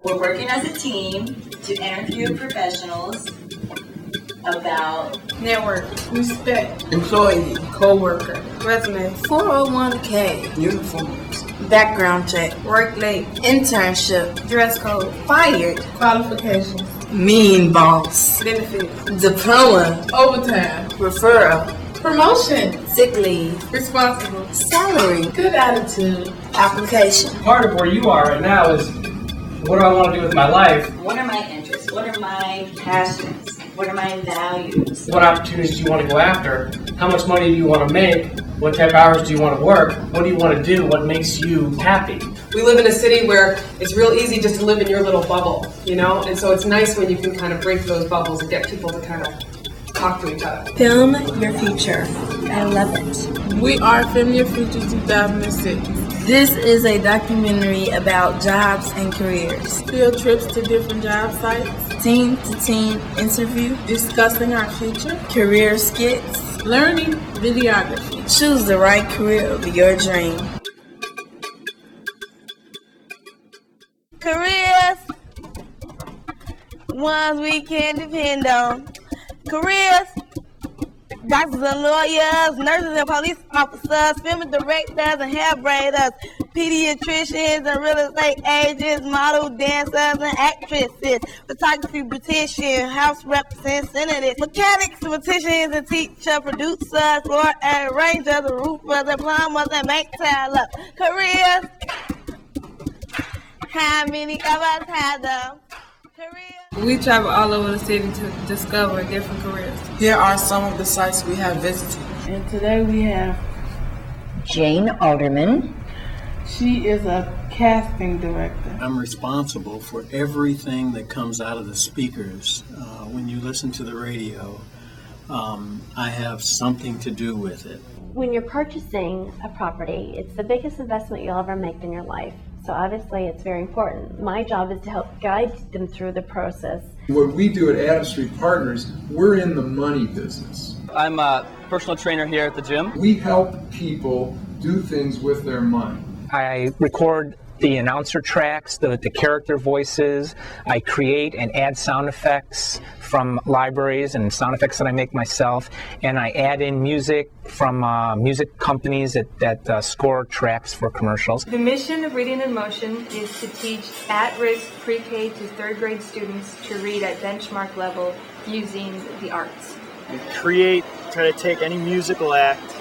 We're working as a team to interview professionals about network, respect, employee, co-worker, resume, 401k, uniforms, background check, work late, internship, dress code, fired, qualifications, mean boss, benefits, diploma, overtime, referral, promotion, sick leave, responsible, salary, good attitude, application. Part of where you are right now is, what do I want to do with my life? what are my interests, what are my passions, what are my values. What opportunities do you want to go after? How much money do you want to make? What type of hours do you want to work? What do you want to do? What makes you happy? We live in a city where it's real easy just to live in your little bubble, you know? And so it's nice when you can kind of break those bubbles and get people to kind of talk to each other. Film Your Future. I love it. We are Film Your Future 2006. This is a documentary about jobs and careers. Field trips to different job sites, Team-to-team interview, discussing our future, career skits, learning videography. choose the right career of your dream. Careers, ones we can depend on. Careers, doctors and lawyers, nurses and police officers, film directors and hair braiders, pediatricians and real estate agents, model dancers and actresses, photography beauticians, house representatives, mechanics, morticians and teacher, producers, floor arrangers, roofers and plumbers and bank tellers. Careers, how many of us have them? Careers. We travel all over the city to discover different careers. Here are some of the sites we have visited. And today we have, Jane Alderman. she is a casting director. I'm responsible for everything that comes out of the speakers. When you listen to the radio, I have something to do with it. When you're purchasing a property, it's the biggest investment you'll ever make in your life. So obviously it's very important. My job is to help guide them through the process. What we do at Adams Street Partners, we're in the money business. I'm a personal trainer here at the gym. We help people do things with their money. I record the announcer tracks, the character voices. I create and add sound effects from libraries and sound effects that I make myself, and I add in music from music companies that score tracks for commercials. The mission of Reading in Motion is to teach at-risk pre-K to third grade students to read at benchmark level using the arts. We try to take any musical act,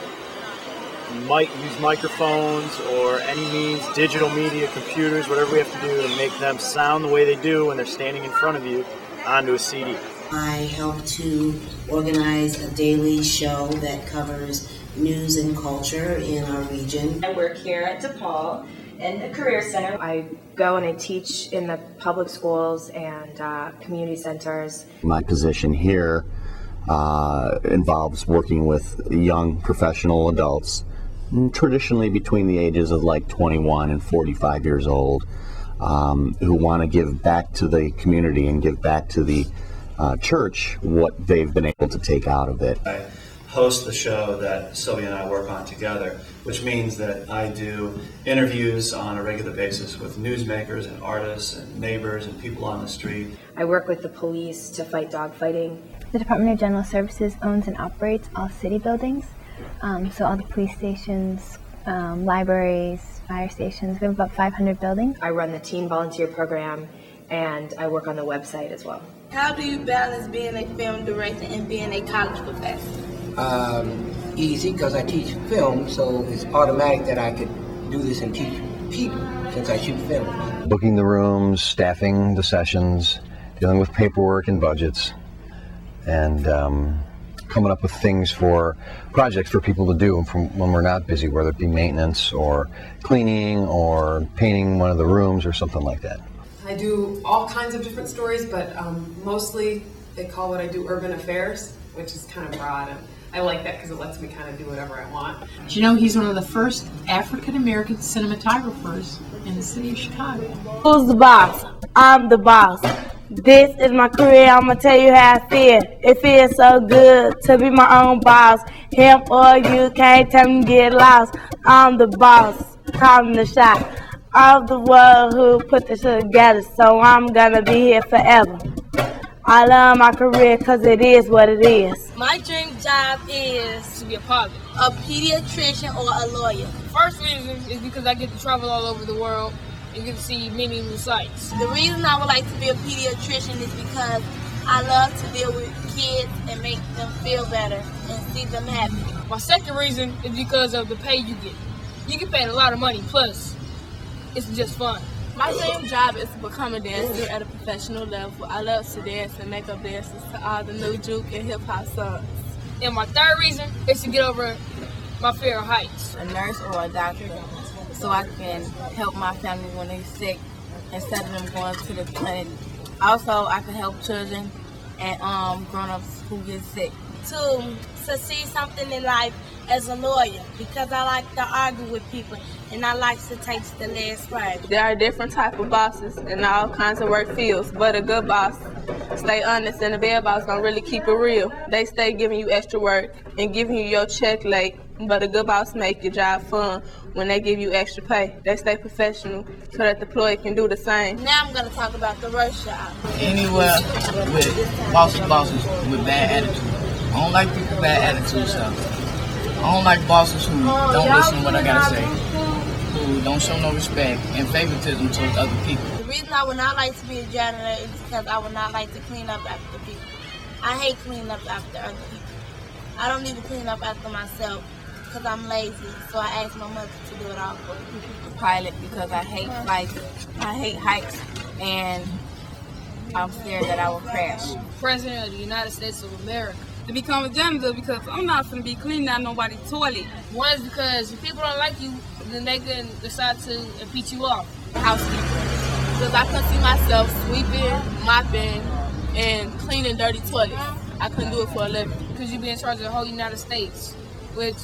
might use microphones or any means, digital media, computers, whatever we have to do to make them sound the way they do when they're standing in front of you onto a CD. I help to organize a daily show that covers news and culture in our region. I work here at DePaul in the Career Center. I go and I teach in the public schools and community centers. My position here involves working with young professional adults, traditionally between the ages of like 21 and 45 years old, who want to give back to the community and give back to the church what they've been able to take out of it. I host the show that Sylvia and I work on together, which means that I do interviews on a regular basis with newsmakers and artists and neighbors and people on the street. I work with the police to fight dogfighting. The Department of General Services owns and operates all city buildings, so all the police stations, libraries, fire stations. We have about 500 buildings. I run the teen volunteer program and I work on the website as well. How do you balance being a film director and being a college professor? Easy, because I teach film, so it's automatic that I could do this and teach people since I shoot film. Booking the rooms, staffing the sessions, dealing with paperwork and budgets, and coming up with things for projects for people to do from when we're not busy, whether it be maintenance or cleaning or painting one of the rooms or something like that. I do all kinds of different stories, but mostly they call what I do urban affairs, which is kind of broad, and I like that because it lets me kind of do whatever I want. You know, he's one of the first African-American cinematographers in the city of Chicago. Who's the boss? I'm the boss. This is my career, I'm going to tell you how I feel. It feels so good to be my own boss. Him or you can't tell me to get lost. I'm the boss, calling the shot. I'm the one who put this together, so I'm gonna be here forever. I love my career because it is what it is. My dream job is to be a pilot, a pediatrician, or a lawyer. First reason is because I get to travel all over the world and get to see many new sights. The reason I would like to be a pediatrician is because I love to deal with kids and make them feel better and see them happy. My second reason is because of the pay you get. You get paid a lot of money, plus it's just fun. My dream job is to become a dancer at a professional level. I love to dance and make up dances to all the new juke and hip hop songs. And my third reason is to get over my fear of heights. A nurse or a doctor, so I can help my family when they're sick instead of them going to the clinic. Also, I can help children and grown-ups who get sick. To succeed something in life as a lawyer, because I like to argue with people and I like to take the last word. There are different type of bosses in all kinds of work fields, but a good boss stay honest, and a bad boss don't really keep it real. They stay giving you extra work and giving you your check late, but a good boss make your job fun when they give you extra pay. They stay professional so that the employee can do the same. Now I'm going to talk about the worst job. Anywhere with bosses with bad attitude. I don't like people with bad attitude stuff. I don't like bosses who don't listen to what I gotta say, who don't show no respect and favoritism towards other people. The reason I would not like to be a janitor is because I would not like to clean up after people. I hate cleaning up after other people. I don't even clean up after myself because I'm lazy, so I ask my mother to do it all for me. Pilot because I hate flights, I hate heights, and I'm scared that I will crash. President of the United States of America. To become a janitor because I'm not going to be cleaning out nobody's toilet. One is because if people don't like you, then they can decide to impeach you off. Housekeeper. Because I couldn't see myself sweeping, mopping, and cleaning dirty toilets. I couldn't do it for a living. Because you be in charge of the whole United States, which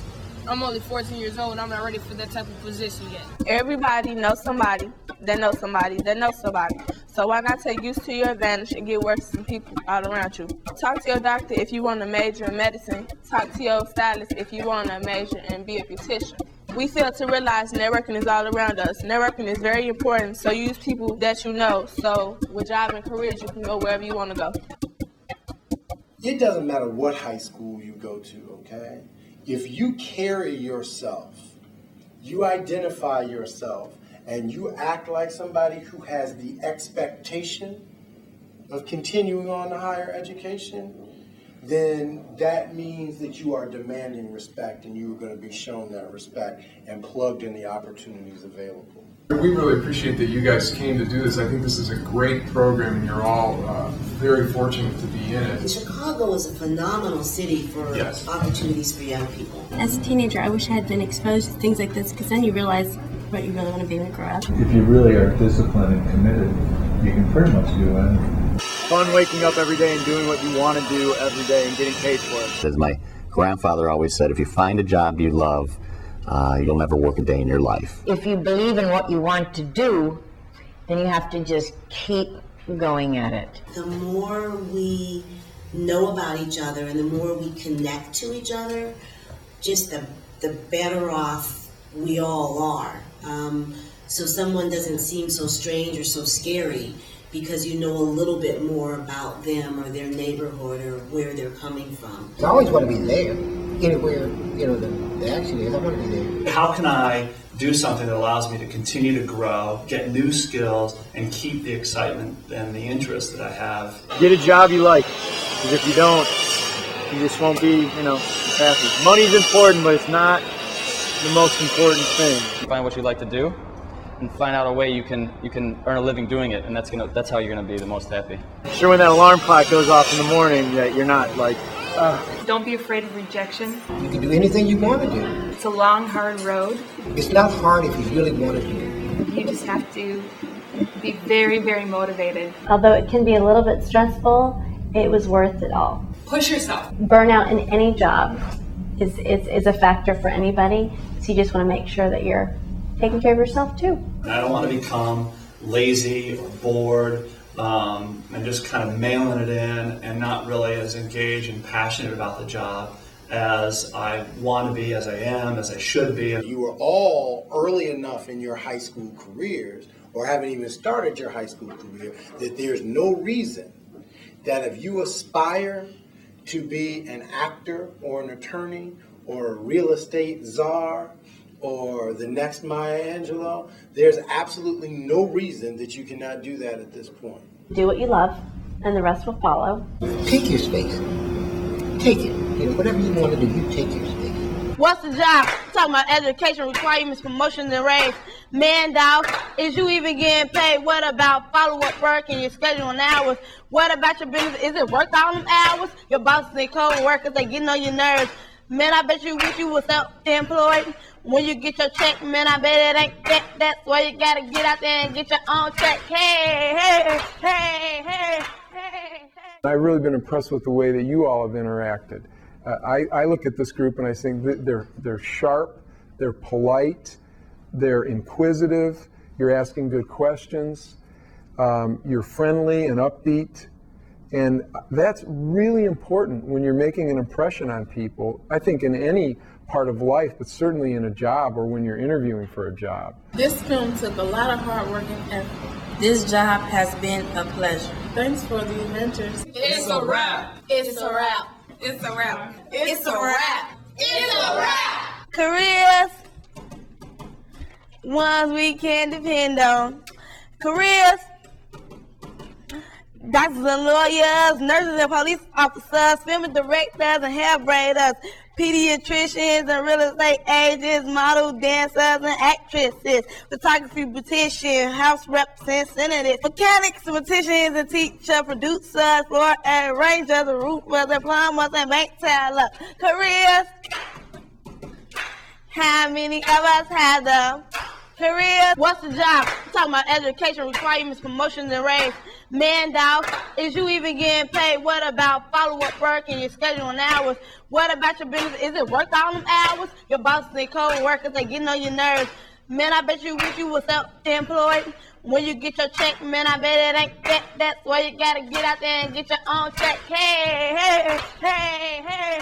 I'm only 14 years old and I'm not ready for that type of position yet. Everybody knows somebody that knows somebody that knows somebody. So why not take use to your advantage and get work with some people all around you? Talk to your doctor if you want to major in medicine. Talk to your stylist if you want to major and be a beautician. We fail to realize networking is all around us. Networking is very important, so use people that you know. So with job and careers, you can go wherever you want to go. It doesn't matter what high school you go to, okay? If you carry yourself, you identify yourself, and you act like somebody who has the expectation of continuing on to higher education, then that means that you are demanding respect and you are going to be shown that respect and plugged in the opportunities available. We really appreciate that you guys came to do this. I think this is a great program and you're all very fortunate to be in it. Chicago is a phenomenal city for opportunities for young people. As a teenager, I wish I had been exposed to things like this because then you realize what you really want to be when you grow up. If you really are disciplined and committed, you can pretty much do anything. Fun waking up every day and doing what you want to do every day and getting paid for it. As my grandfather always said, if you find a job you love, you'll never work a day in your life. If you believe in what you want to do, then you have to just keep going at it. The more we know about each other and the more we connect to each other, just the better off we all are. So someone doesn't seem so strange or so scary because you know a little bit more about them or their neighborhood or where they're coming from. I always want to be there. Anywhere, the action is, I want to be there. How can I do something that allows me to continue to grow, get new skills, and keep the excitement and the interest that I have? Get a job you like, because if you don't, you just won't be, happy. Money's important, but it's not the most important thing. Find what you like to do, and find out a way you can earn a living doing it, and that's how you're gonna be the most happy. Sure, when that alarm clock goes off in the morning, that you're not like. Don't be afraid of rejection. You can do anything you want to do. It's a long, hard road. It's not hard if you really want to do it. You just have to be very, very motivated. Although it can be a little bit stressful, it was worth it all. Push yourself. Burnout in any job is a factor for anybody, so you just want to make sure that you're taking care of yourself too. I don't want to become lazy or bored and just kind of mailing it in and not really as engaged and passionate about the job as I want to be, as I am, as I should be. You are all early enough in your high school careers, or haven't even started your high school career, that there's no reason that if you aspire to be an actor or an attorney or a real estate czar or the next Maya Angelou, there's absolutely no reason that you cannot do that at this point. Do what you love, and the rest will follow. Take your space. Take it. Whatever you want to do, you take your space. What's the job? Talking about education requirements, promotions, and raise. Man, dog, is you even getting paid? What about follow-up work and your schedule and hours? What about your business? Is it worth all them hours? Your bosses and co-workers, they getting on your nerves. Man, I bet you wish you was self-employed. When you get your check, man, I bet it ain't that. That's why you gotta get out there and get your own check. Hey, hey, hey, hey, hey. I've really been impressed with the way that you all have interacted. I look at this group and I think that they're sharp, they're polite, they're inquisitive, you're asking good questions, you're friendly and upbeat. And that's really important when you're making an impression on people, I think in any part of life, but certainly in a job or when you're interviewing for a job. This film took a lot of hard work and effort. This job has been a pleasure. Thanks for the inventors. It's a wrap. It's a wrap. It's a wrap. It's a wrap. It's a wrap. Careers, ones we can depend on. Careers, doctors and lawyers, nurses and police officers, film directors and hair braiders, pediatricians and real estate agents, model dancers and actresses, photography beauticians, house representatives, mechanics, beauticians and teacher, producers, floor arrangers, roofers and plumbers and bank tellers. Careers, how many of us have them? Careers, what's the job? I'm talking about education requirements, promotions, and raise. Man, dog, is you even getting paid? What about follow-up work and your schedule and hours? What about your business? Is it worth all them hours? Your bosses and co-workers, they getting on your nerves. Man, I bet you wish you was self-employed. When you get your check, man, I bet it ain't that. That's why you gotta get out there and get your own check. Hey, hey, hey, hey.